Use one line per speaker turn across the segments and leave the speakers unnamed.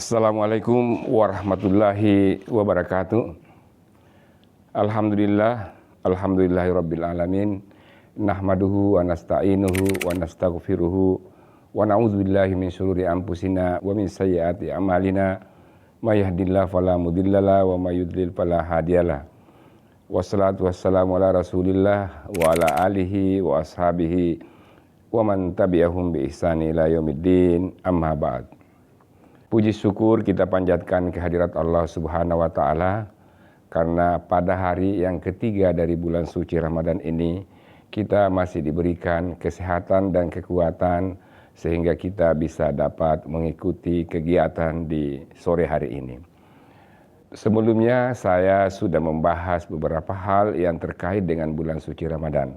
Assalamualaikum warahmatullahi wabarakatuh. Alhamdulillahirabbil alamin. Nahmaduhu wa nasta'inuhu wa nastaghfiruhu wa na'udzubillahi min syururi anfusina wa min sayyiati a'malina. May yahdihillahu fala mudhillalah wa may yudlil fala hadiyalah. Wassalatu wassalamu ala Rasulillah wa ala alihi wa ashabihi wa man tabi'ahum bi ihsani ila yaumiddin. Amma ba'd. Puji syukur kita panjatkan kehadirat Allah Subhanahu wa taala karena pada hari yang ketiga dari bulan suci Ramadan ini kita masih diberikan kesehatan dan kekuatan sehingga kita bisa dapat mengikuti kegiatan di sore hari ini. Sebelumnya saya sudah membahas beberapa hal yang terkait dengan bulan suci Ramadan.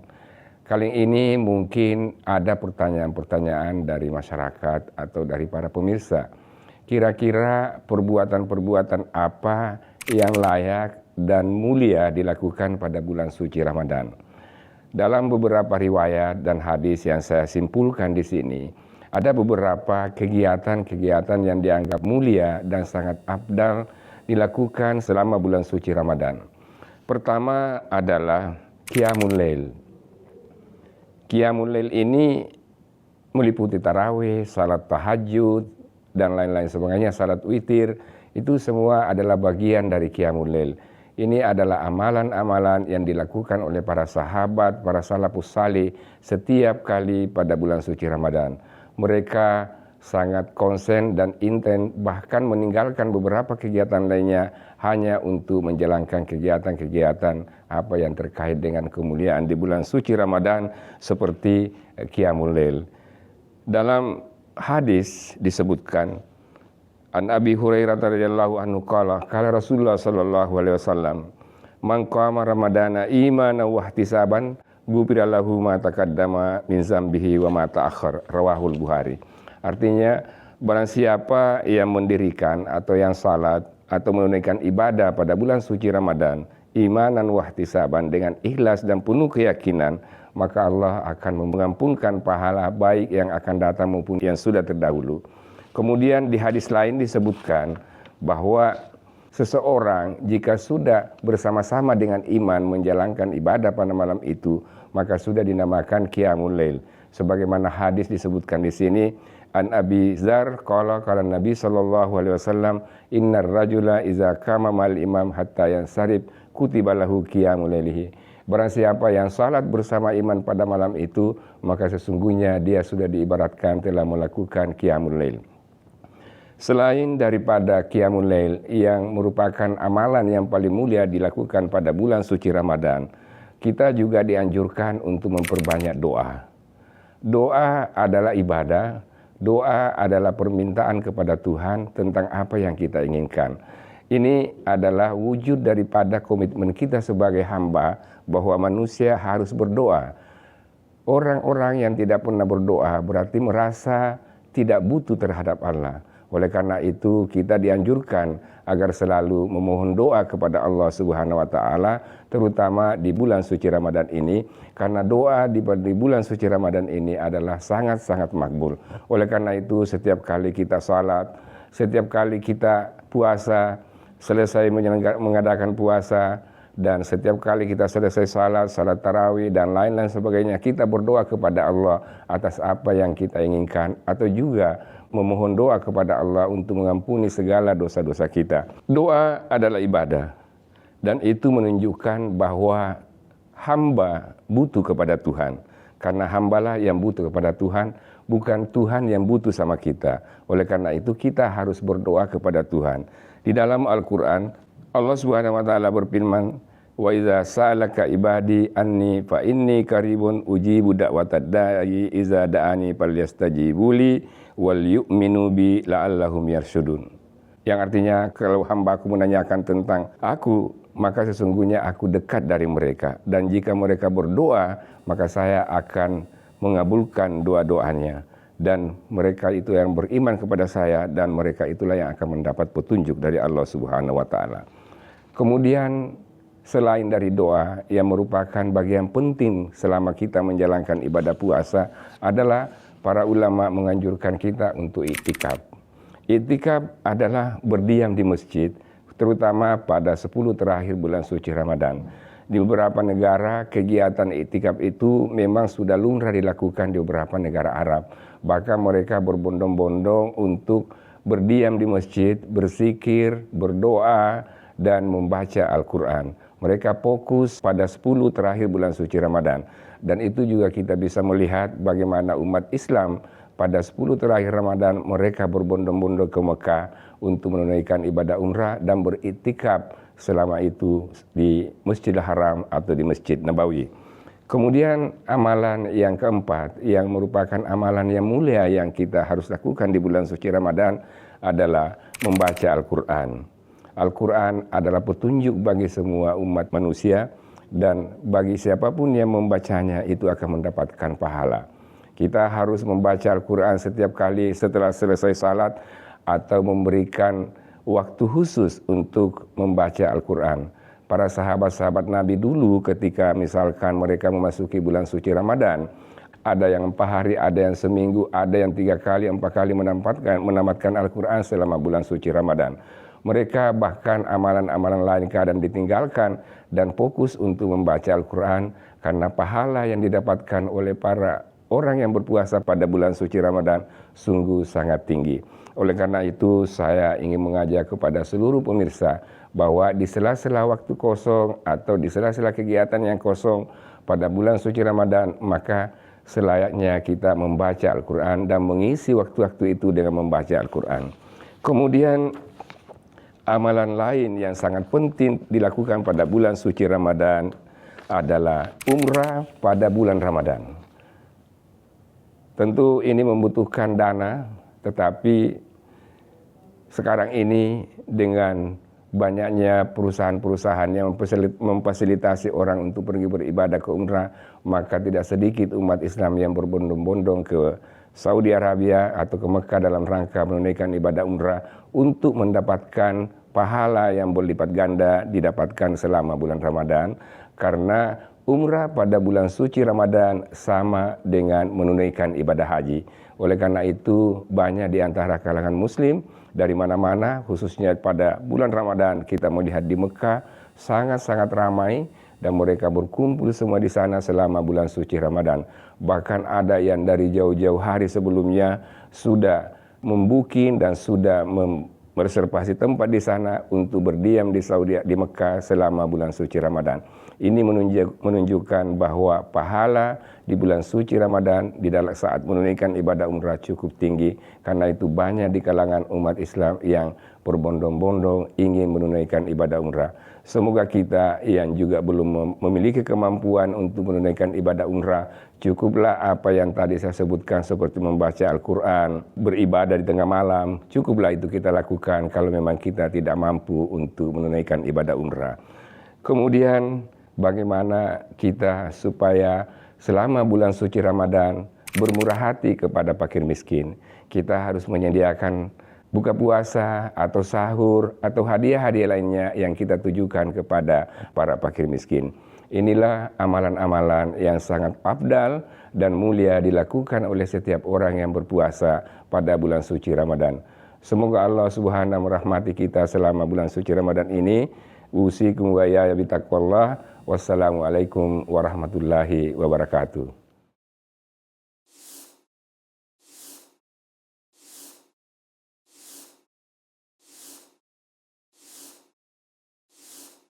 Kali ini mungkin ada pertanyaan-pertanyaan dari masyarakat atau dari para pemirsa. Kira-kira perbuatan-perbuatan apa yang layak dan mulia dilakukan pada bulan suci Ramadan? Dalam beberapa riwayat dan hadis yang saya simpulkan di sini, ada beberapa kegiatan-kegiatan yang dianggap mulia dan sangat afdal dilakukan selama bulan suci Ramadan. Pertama adalah Qiyamul Lail. Qiyamul Lail ini meliputi tarawih, salat tahajud, dan lain-lain sebagainya, salat witir, itu semua adalah bagian dari Qiyamul Lail. Ini adalah amalan-amalan yang dilakukan oleh para sahabat, para salafus salih setiap kali pada bulan suci Ramadan. Mereka sangat konsen dan intens, bahkan meninggalkan beberapa kegiatan lainnya hanya untuk menjalankan kegiatan-kegiatan apa yang terkait dengan kemuliaan di bulan suci Ramadan seperti Qiyamul Lail. Dalam hadis disebutkan an Abi Hurairah radhiyallahu anhu qala Rasulullah sallallahu alaihi wasallam man qama ramadana imanan wa ihtisaban ghufira lahu ma taqaddama min zambihi wa ma ta'akhkhar, rawahul Bukhari. Artinya barang siapa yang mendirikan atau yang salat atau menunaikan ibadah pada bulan suci Ramadan imanan wa ihtisaban dengan ikhlas dan penuh keyakinan, maka Allah akan mengampunkan pahala baik yang akan datang maupun yang sudah terdahulu. Kemudian di hadis lain disebutkan bahwa seseorang jika sudah bersama-sama dengan iman menjalankan ibadah pada malam itu, maka sudah dinamakan Qiyamul Lail. Sebagaimana hadis disebutkan di sini, an Abi Dzar qala Nabi sallallahu alaihi wasallam innar rajula iza qama mal imam hatta yansarif kutiba lahu qiyamul lailihi. Barang siapa yang salat bersama iman pada malam itu, maka sesungguhnya dia sudah diibaratkan telah melakukan Qiyamul Lail. Selain daripada Qiyamul Lail yang merupakan amalan yang paling mulia dilakukan pada bulan suci Ramadan, kita juga dianjurkan untuk memperbanyak doa. Doa adalah ibadah, doa adalah permintaan kepada Tuhan tentang apa yang kita inginkan. Ini adalah wujud daripada komitmen kita sebagai hamba bahwa manusia harus berdoa. Orang-orang yang tidak pernah berdoa berarti merasa tidak butuh terhadap Allah. Oleh karena itu kita dianjurkan agar selalu memohon doa kepada Allah Subhanahu wa taala, terutama di bulan suci Ramadan ini, karena doa di bulan suci Ramadan ini adalah sangat-sangat makbul. Oleh karena itu setiap kali kita salat, setiap kali kita puasa, selesai mengadakan puasa, dan setiap kali kita selesai salat tarawih dan lain-lain sebagainya, kita berdoa kepada Allah atas apa yang kita inginkan, atau juga memohon doa kepada Allah untuk mengampuni segala dosa-dosa kita. Doa adalah ibadah, dan itu menunjukkan bahwa hamba butuh kepada Tuhan. Karena hambalah yang butuh kepada Tuhan, bukan Tuhan yang butuh sama kita. Oleh karena itu kita harus berdoa kepada Tuhan. Di dalam Al-Quran, Allah Subhanahu wa taala berfirman, wa idza sa'alaka ibadi anni fa inni qaribun ujibu da'watad da'i idza da'ani falyastajibu li wal yu'minu bi la'allahum yarshudun. Yang artinya kalau hambaku menanyakan tentang aku, maka sesungguhnya aku dekat dari mereka, dan jika mereka berdoa maka saya akan mengabulkan doa-doanya, dan mereka itu yang beriman kepada saya, dan mereka itulah yang akan mendapat petunjuk dari Allah Subhanahu wa taala. Kemudian selain dari doa yang merupakan bagian penting selama kita menjalankan ibadah puasa adalah para ulama menganjurkan kita untuk iktikaf. Iktikaf adalah berdiam di masjid, terutama pada 10 terakhir bulan suci Ramadan. Di beberapa negara, kegiatan iktikaf itu memang sudah lumrah dilakukan di beberapa negara Arab. Bahkan mereka berbondong-bondong untuk berdiam di masjid, berzikir, berdoa, dan membaca Al-Quran. Mereka fokus pada 10 terakhir bulan suci Ramadan. Dan itu juga kita bisa melihat bagaimana umat Islam pada 10 terakhir Ramadan mereka berbondong-bondong ke Mekah untuk menunaikan ibadah umrah dan beriktikaf selama itu di Masjidil Haram atau di Masjid Nabawi. Kemudian amalan yang keempat yang merupakan amalan yang mulia yang kita harus lakukan di bulan suci Ramadan adalah membaca Al-Quran. Al-Quran adalah petunjuk bagi semua umat manusia dan bagi siapapun yang membacanya itu akan mendapatkan pahala. Kita harus membaca Al-Quran setiap kali setelah selesai salat atau memberikan waktu khusus untuk membaca Al-Quran. Para sahabat-sahabat Nabi dulu ketika misalkan mereka memasuki bulan suci Ramadan, ada yang 4 hari, ada yang seminggu, ada yang 3 kali, 4 kali menamatkan Al-Quran selama bulan suci Ramadan. Mereka bahkan amalan-amalan lain kadang ditinggalkan dan fokus untuk membaca Al-Quran karena pahala yang didapatkan oleh para orang yang berpuasa pada bulan suci Ramadan sungguh sangat tinggi. Oleh karena itu saya ingin mengajak kepada seluruh pemirsa bahwa di sela-sela waktu kosong atau di sela-sela kegiatan yang kosong pada bulan suci Ramadan, maka selayaknya kita membaca Al-Quran dan mengisi waktu-waktu itu dengan membaca Al-Quran. Kemudian amalan lain yang sangat penting dilakukan pada bulan suci Ramadan adalah umrah pada bulan Ramadan. Tentu ini membutuhkan dana, tetapi sekarang ini dengan banyaknya perusahaan-perusahaan yang memfasilitasi orang untuk pergi beribadah ke umrah, maka tidak sedikit umat Islam yang berbondong-bondong ke Saudi Arabia atau ke Mekah dalam rangka menunaikan ibadah umrah untuk mendapatkan pahala yang berlipat ganda didapatkan selama bulan Ramadan, karena umrah pada bulan suci Ramadan sama dengan menunaikan ibadah haji. Oleh karena itu banyak di antara kalangan muslim dari mana-mana, khususnya pada bulan Ramadan kita melihat di Mekah sangat-sangat ramai dan mereka berkumpul semua di sana selama bulan suci Ramadan. Bahkan ada yang dari jauh-jauh hari sebelumnya sudah membuking dan sudah mereservasi tempat di sana untuk berdiam di Mekah selama bulan suci Ramadan. Ini menunjukkan bahwa pahala di bulan suci Ramadan di dalam saat menunaikan ibadah umrah cukup tinggi, karena itu banyak di kalangan umat Islam yang berbondong-bondong ingin menunaikan ibadah umrah. Semoga kita yang juga belum memiliki kemampuan untuk menunaikan ibadah umrah, cukuplah apa yang tadi saya sebutkan seperti membaca Al-Quran, beribadah di tengah malam, cukuplah itu kita lakukan kalau memang kita tidak mampu untuk menunaikan ibadah umrah. Kemudian bagaimana kita supaya selama bulan suci Ramadan bermurah hati kepada fakir miskin. Kita harus menyediakan buka puasa atau sahur atau hadiah-hadiah lainnya yang kita tujukan kepada para fakir miskin. Inilah amalan-amalan yang sangat afdal dan mulia dilakukan oleh setiap orang yang berpuasa pada bulan suci Ramadan. Semoga Allah Subhanahu merahmati kita selama bulan suci Ramadan ini. Usikum wa ya bitaqwallah. Wassalamualaikum warahmatullahi wabarakatuh.